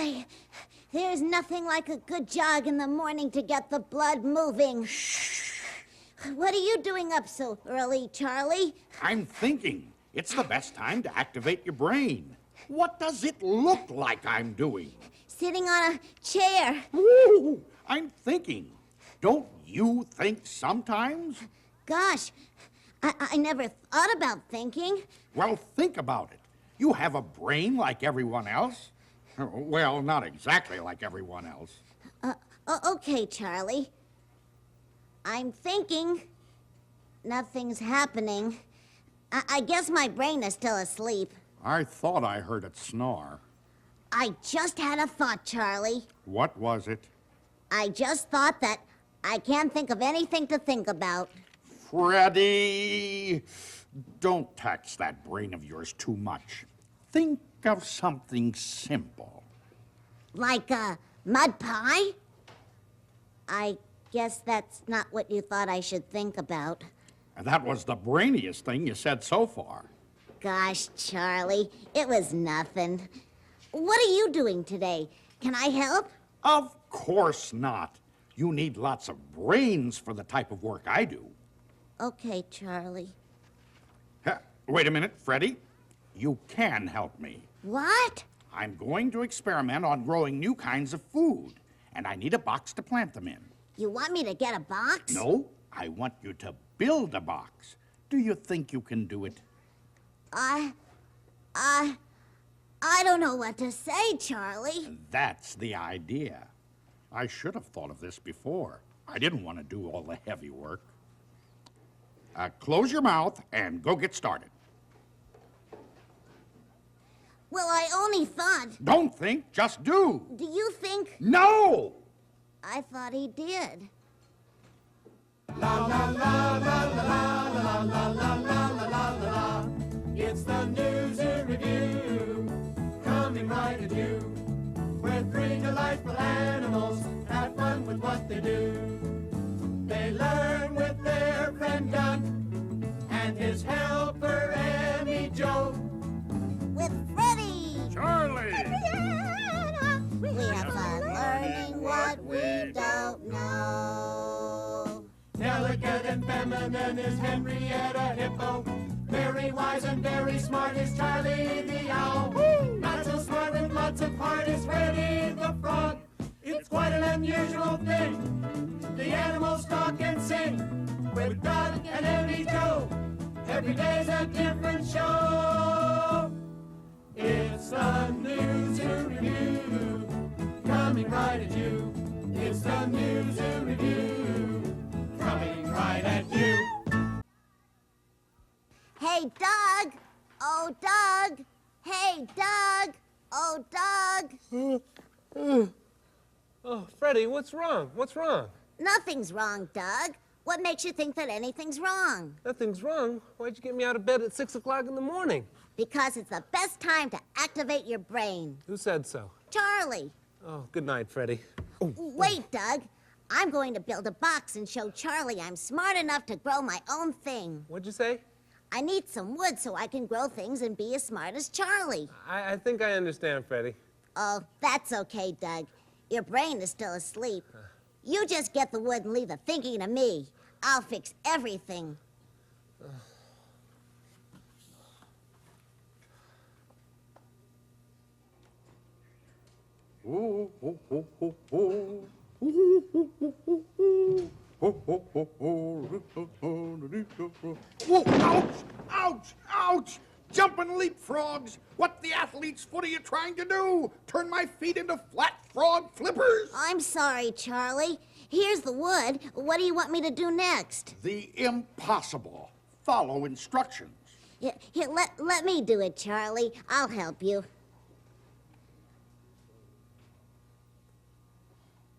Boy, there's nothing like a good jog in the morning to get the blood moving. What are you doing up so early, Charlie? I'm thinking. It's the best time to activate your brain. What does it look like I'm doing? Sitting on a chair. Ooh, I'm thinking. Don't you think sometimes? Gosh, I never thought about thinking. Well, think about it. You have a brain like everyone else. Well, not exactly like everyone else. Okay, Charlie. I'm thinking. Nothing's happening. I guess my brain is still asleep. I thought I heard it snore. I just had a thought, Charlie. What was it? I just thought that I can't think of anything to think about. Freddie! Don't tax that brain of yours too much. Think of something simple. Like a mud pie? I guess that's not what you thought I should think about. And that was the brainiest thing you said so far. Gosh, Charlie, it was nothing. What are you doing today? Can I help? Of course not. You need lots of brains for the type of work I do. Okay, Charlie. Wait a minute, Freddie. You can help me. What? I'm going to experiment on growing new kinds of food, and I need a box to plant them in. You want me to get a box? No, I want you to build a box. Do you think you can do it? I don't know what to say, Charlie. That's the idea. I should have thought of this before. I didn't want to do all the heavy work. Close your mouth and go get started. Well, I only thought... Don't think, just do. Do you think... No! I thought he did. La la la la la la la la la la la la. It's the Newzoo Review, coming right at you. Where three delightful animals have fun with what they do. They learn with their friend Doug and his helper Emmy Joe. With Freddie! Charlie! We have fun learning what we don't know. Delicate and feminine is Henrietta Hippo. Very wise and very smart is Charlie the Owl. Not so smart with lots of heart is Freddie the Frog. It's quite an unusual thing. The animals talk and sing with Doug and Emmy Joe. Every day's a different show. It's the Newzoo Review, coming right at you. It's the Newzoo Review, coming right at you. Hey, Doug! Oh, Doug! Hey, Doug! Oh, Doug! Oh, Freddie, what's wrong? What's wrong? Nothing's wrong, Doug. What makes you think that anything's wrong? Nothing's wrong. Why'd you get me out of bed at 6 o'clock in the morning? Because it's the best time to activate your brain. Who said so? Charlie. Oh, good night, Freddie. Wait, Doug. I'm going to build a box and show Charlie I'm smart enough to grow my own thing. What'd you say? I need some wood so I can grow things and be as smart as Charlie. I think I understand, Freddie. Oh, that's okay, Doug. Your brain is still asleep. You just get the wood and leave the thinking to me. I'll fix everything. Whoa, ouch! Ouch! Ouch! Jumping leapfrogs! What the athlete's foot are you trying to do? Turn my feet into flat frog flippers? I'm sorry, Charlie. Here's the wood. What do you want me to do next? The impossible. Follow instructions. Here, let me do it, Charlie. I'll help you.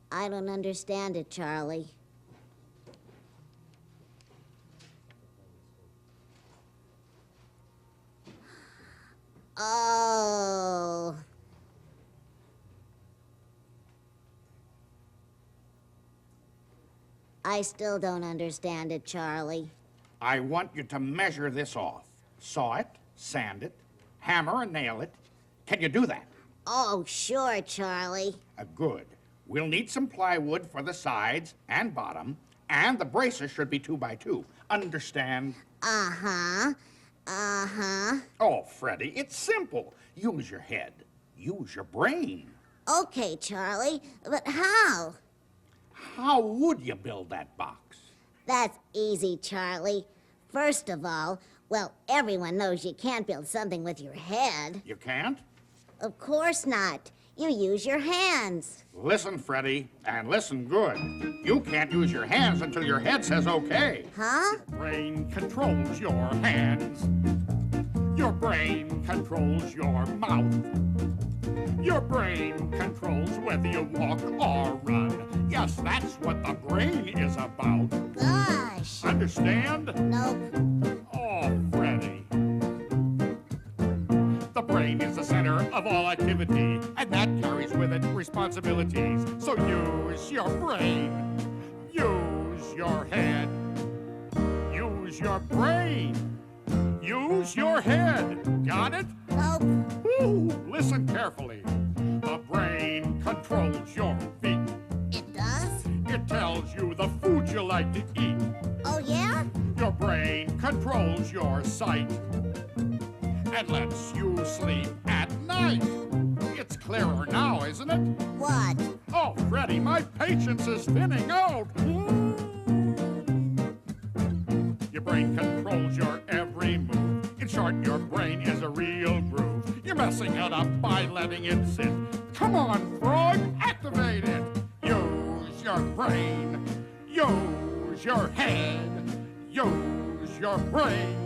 I don't understand it, Charlie. Oh. I still don't understand it, Charlie. I want you to measure this off. Saw it, sand it, hammer and nail it. Can you do that? Oh, sure, Charlie. Good. We'll need some plywood for the sides and bottom, and the braces should be 2 by 2. Understand? Uh-huh. Uh-huh. Oh, Freddie, it's simple. Use your head. Use your brain. Okay, Charlie, but how? How would you build that box? That's easy, Charlie. First of all, well, everyone knows you can't build something with your head. You can't? Of course not. You use your hands. Listen, Freddie, and listen good. You can't use your hands until your head says okay. Huh? Brain controls your hands. Your brain controls your mouth. Your brain controls whether you walk or run. Yes, that's what the brain is about. Gosh. Understand? Nope. Oh, Freddie. The brain is the center of all activity, and that carries with it responsibilities. So use your brain. Use your head. Use your brain. Use your head. Got it? Nope. Ooh, listen carefully. The brain controls your feet. It does? It tells you the food you like to eat. Oh, yeah? Your brain controls your sight and lets you sleep at night. It's clearer now, isn't it? What? Oh, Freddie, my patience is thinning out. Your brain controls your every move. In short, your brain is a real groove. You're messing it up by letting it sit. Come on, frog, activate it. Use your brain. Use your head. Use your brain.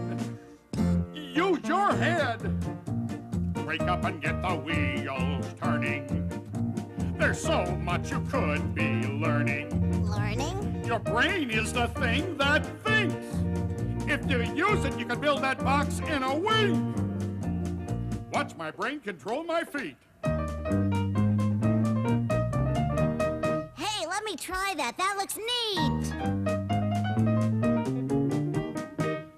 Use your head. Wake up and get the wheels turning. There's so much you could be learning. Learning? Your brain is the thing that thinks. If you use it, you can build that box in a wink. Watch my brain control my feet. Hey, let me try that. That looks neat.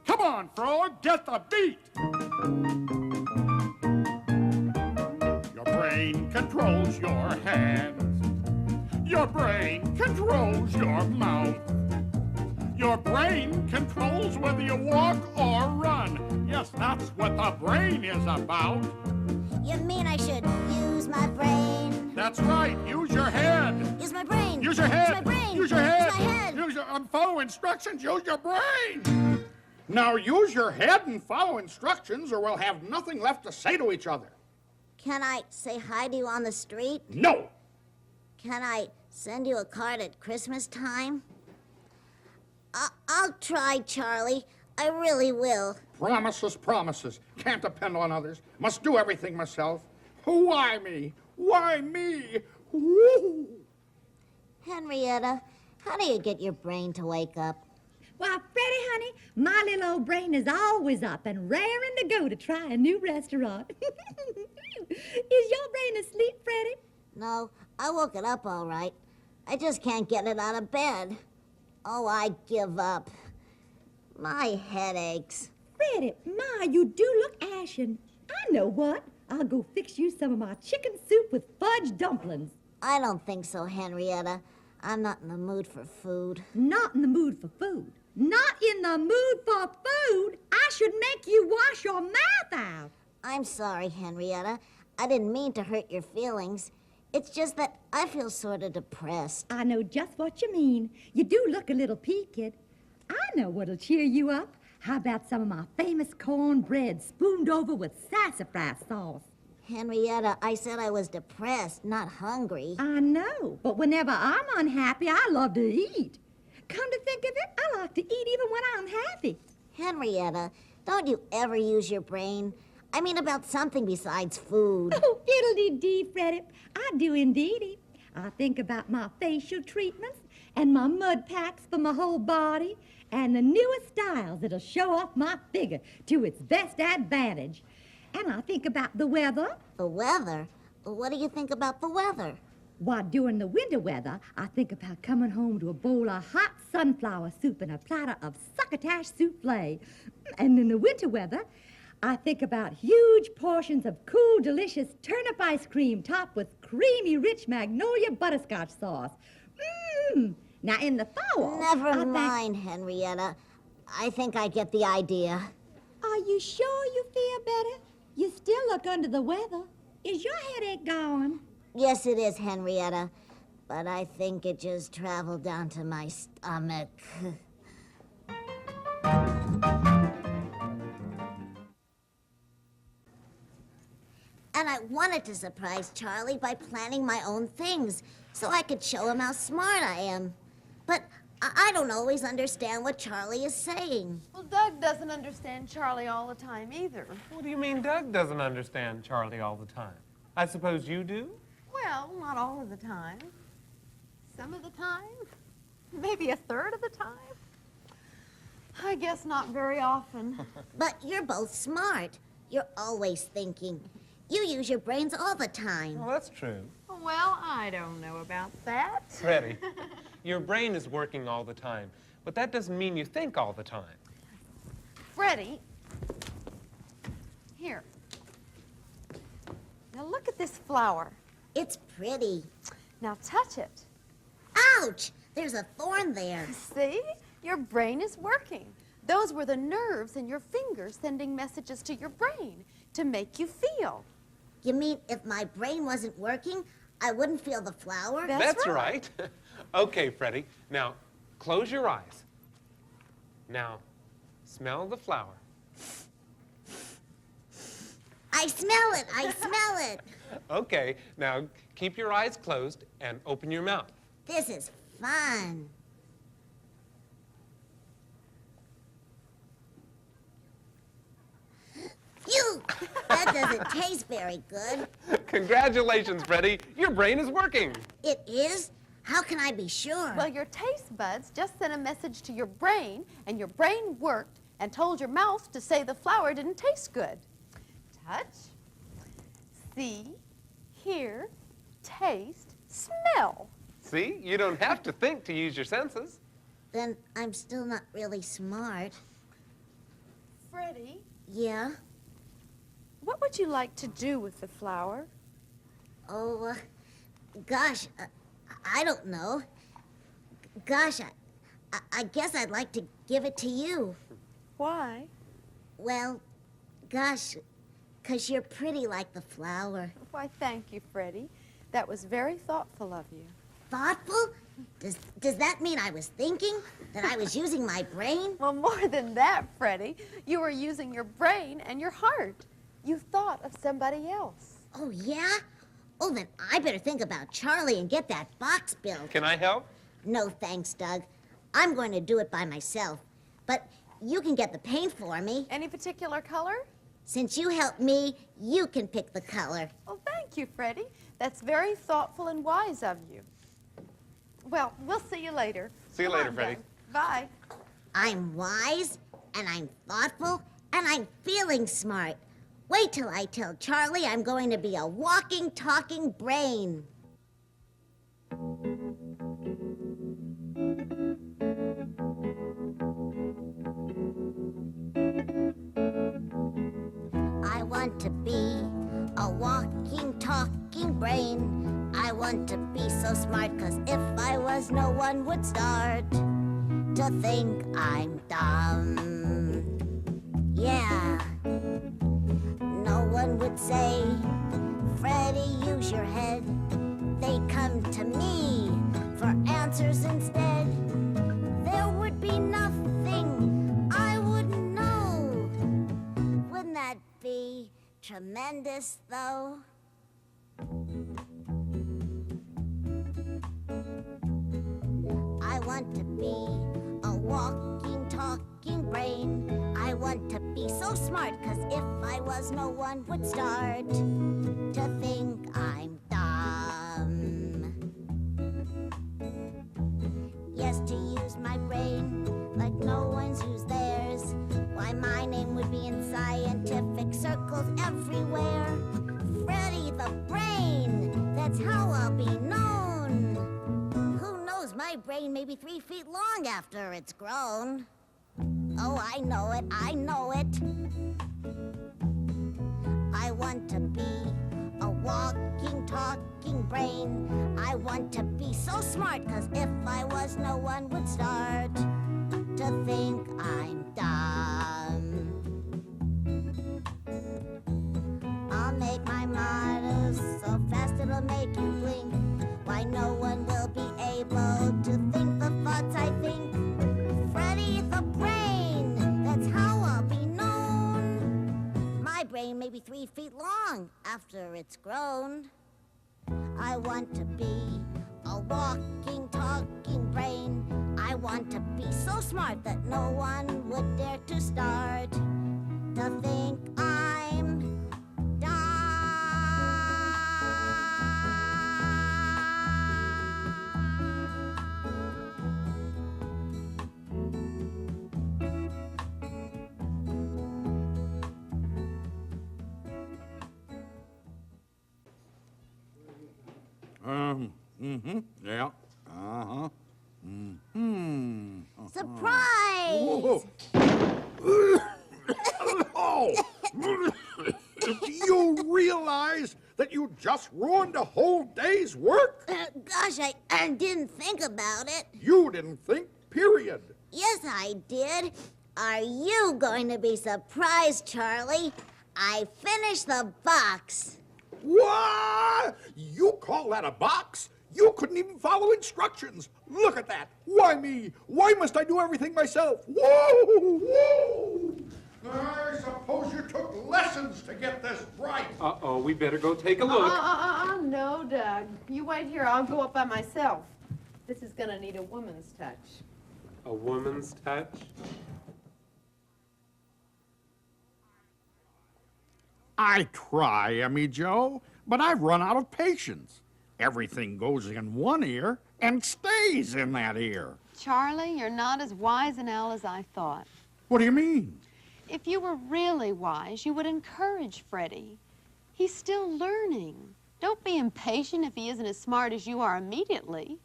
Come on, frog, get the beat. Your brain controls your hands. Your brain controls your mouth. Your brain controls whether you walk or run. Yes, that's what the brain is about. You mean I should use my brain? That's right. Use your head. Use my brain. Use your head. Use my brain. Use your head. Use my head. Follow instructions. Use your brain. Now use your head and follow instructions, or we'll have nothing left to say to each other. Can I say hi to you on the street? No. Can I send you a card at Christmas time? I'll try, Charlie. I really will. Promises, promises. Can't depend on others. Must do everything myself. Why me? Why me? Woo! Henrietta, how do you get your brain to wake up? Why, Freddie, honey, my little old brain is always up and raring to go to try a new restaurant. Is your brain asleep, Freddie? No, I woke it up all right. I just can't get it out of bed. Oh, I give up. My head aches. Freddie, my, you do look ashen. I know what. I'll go fix you some of my chicken soup with fudge dumplings. I don't think so, Henrietta. I'm not in the mood for food. Not in the mood for food. Not in the mood for food? I should make you wash your mouth out. I'm sorry, Henrietta. I didn't mean to hurt your feelings. It's just that I feel sort of depressed. I know just what you mean. You do look a little peaked. I know what'll cheer you up. How about some of my famous cornbread spooned over with sassafras sauce? Henrietta, I said I was depressed, not hungry. I know, but whenever I'm unhappy, I love to eat. Come to think of it, I like to eat even when I'm happy. Henrietta, don't you ever use your brain? I mean about something besides food. Oh, fiddle-dee-dee, Freddie. I do indeedy. I think about my facial treatments and my mud packs for my whole body and the newest styles that'll show off my figure to its best advantage. And I think about the weather. The weather? What do you think about the weather? Why, during the winter weather, I think about coming home to a bowl of hot sunflower soup and a platter of succotash souffle. And in the winter weather, I think about huge portions of cool, delicious turnip ice cream topped with creamy, rich magnolia butterscotch sauce. Mmm. Now, in the fall... Never I think- mind, Henrietta. I think I get the idea. Are you sure you feel better? You still look under the weather. Is your headache gone? Yes, it is, Henrietta. But I think it just traveled down to my stomach. And I wanted to surprise Charlie by planning my own things so I could show him how smart I am. But I don't always understand what Charlie is saying. Well, Doug doesn't understand Charlie all the time either. What do you mean Doug doesn't understand Charlie all the time? I suppose you do? Well, not all of the time. Some of the time. Maybe a third of the time. I guess not very often. But you're both smart. You're always thinking. You use your brains all the time. Well, that's true. Well, I don't know about that. Freddie, your brain is working all the time, but that doesn't mean you think all the time. Freddie, here. Now look at this flower. It's pretty. Now touch it. Ouch! There's a thorn there. See? Your brain is working. Those were the nerves in your fingers sending messages to your brain to make you feel. You mean if my brain wasn't working, I wouldn't feel the flower? That's right. Okay, Freddie. Now, close your eyes. Now, smell the flower. I smell it! I smell it! Okay, now keep your eyes closed and open your mouth. This is fun. Phew! That doesn't taste very good. Congratulations, Freddie. Your brain is working. It is? How can I be sure? Well, your taste buds just sent a message to your brain, and your brain worked and told your mouth to say the flower didn't taste good. Touch, see, hear, taste, smell. See, you don't have to think to use your senses. Then I'm still not really smart. Freddie, Yeah? what would you like to do with the flower? Oh, gosh, I don't know. Gosh, I guess I'd like to give it to you. Why? Well, gosh, 'cause you're pretty like the flower. Why, thank you, Freddie. That was very thoughtful of you. Thoughtful? Does that mean I was thinking? That I was using my brain? Well, more than that, Freddie. You were using your brain and your heart. You thought of somebody else. Oh, yeah? Oh, then I better think about Charlie and get that box built. Can I help? No, thanks, Doug. I'm going to do it by myself. But you can get the paint for me. Any particular color? Since you helped me, you can pick the color. Well, thank you, Freddie. That's very thoughtful and wise of you. Well, we'll see you later. See you Come later, on, Freddie. Doug. Bye. I'm wise, and I'm thoughtful, and I'm feeling smart. Wait till I tell Charlie I'm going to be a walking, talking brain. I want to be a walking, talking brain. I want to be so smart, 'cause if I was, no one would start to think I'm dumb. Yeah. No one would say, Freddie, use your head. They come to me for answers instead. There would be nothing I wouldn't know. Wouldn't that be tremendous, though? I want to be a walking, talking brain. I want to be so smart, 'cause if I was, no one would start to think I'm dumb. Yes, to use my brain like no one's used theirs. Why, my name would be in scientific circles everywhere. Freddie the Brain, that's how I'll be known. Who knows, my brain may be 3 feet long after it's grown. Oh, I know it, I know it. I want to be a walking, talking brain. I want to be so smart, 'cause if I was, no one would start to think I'm dumb. I'll make my models so fast it'll make you blink. Why, no one will be able to think the thoughts I think. Freddy the Brain, that's how I'll be known. My brain may be 3 feet long after it's grown. I want to be a walking, talking brain. I want to be so smart that no one would dare to start to think I'm dumb. Yeah. Uh-huh. Surprise! Whoa. Oh! You realize that you just ruined a whole day's work? Gosh, I didn't think about it. You didn't think, period. Yes, I did. Are you going to be surprised, Charlie? I finished the box. What? You call that a box? You couldn't even follow instructions. Look at that. Why me? Why must I do everything myself? Whoa! Whoa! I suppose you took lessons to get this right. Uh-oh, we better go take a look. No, Doug. You wait here. I'll go up by myself. This is gonna need a woman's touch. A woman's touch? I try, Emmy Joe, but I've run out of patience. Everything goes in one ear and stays in that ear. Charlie, you're not as wise an owl as I thought. What do you mean? If you were really wise, you would encourage Freddie. He's still learning. Don't be impatient if he isn't as smart as you are immediately.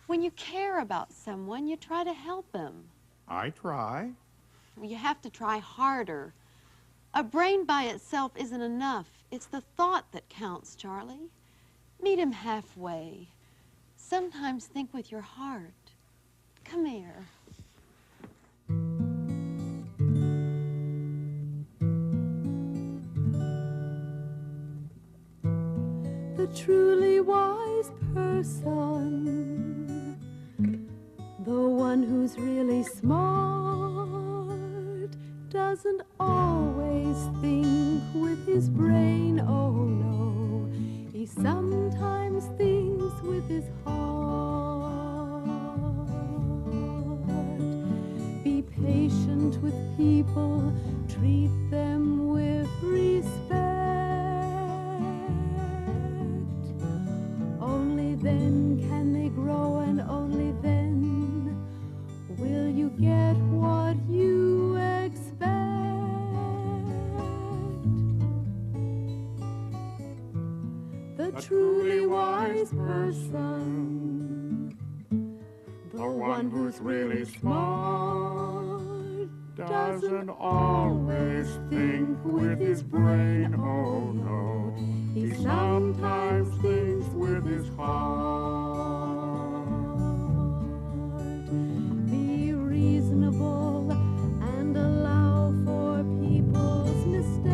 When you care about someone, you try to help him. I try. You have to try harder. A brain by itself isn't enough. It's the thought that counts, Charlie. Meet him halfway. Sometimes think with your heart. Come here. The truly wise person, the one who's really smart, doesn't always think with his brain, oh no, he sometimes thinks with his heart. Be patient with people, treat them with respect. Only then can they grow, and only then will you get what you expect. The truly wise person, the one who's really smart, doesn't always think with his brain, oh no, he sometimes thinks with his heart. Be reasonable and allow for people's mistakes.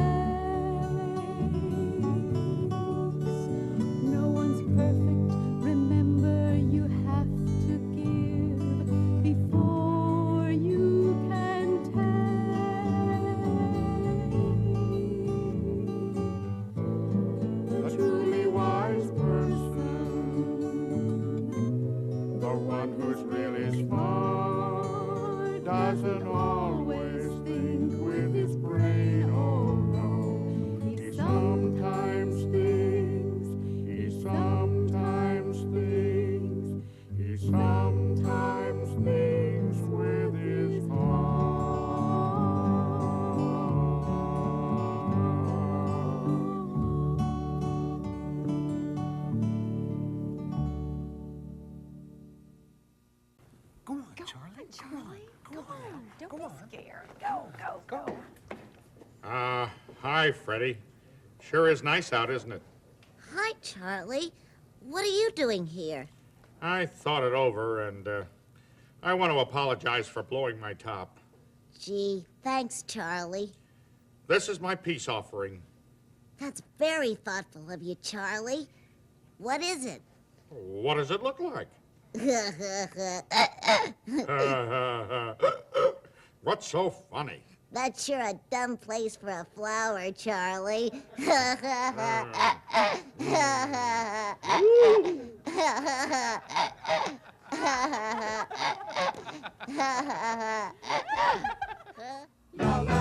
No one's perfect, remember you have to give before you can take. The truly wise person Hi, Freddie. Sure is nice out, isn't it? Hi, Charlie. What are you doing here? I thought it over, and I want to apologize for blowing my top. Gee, thanks, Charlie. This is my peace offering. That's very thoughtful of you, Charlie. What is it? What does it look like? What's so funny? That's sure a dumb place for a flower, Charlie. La la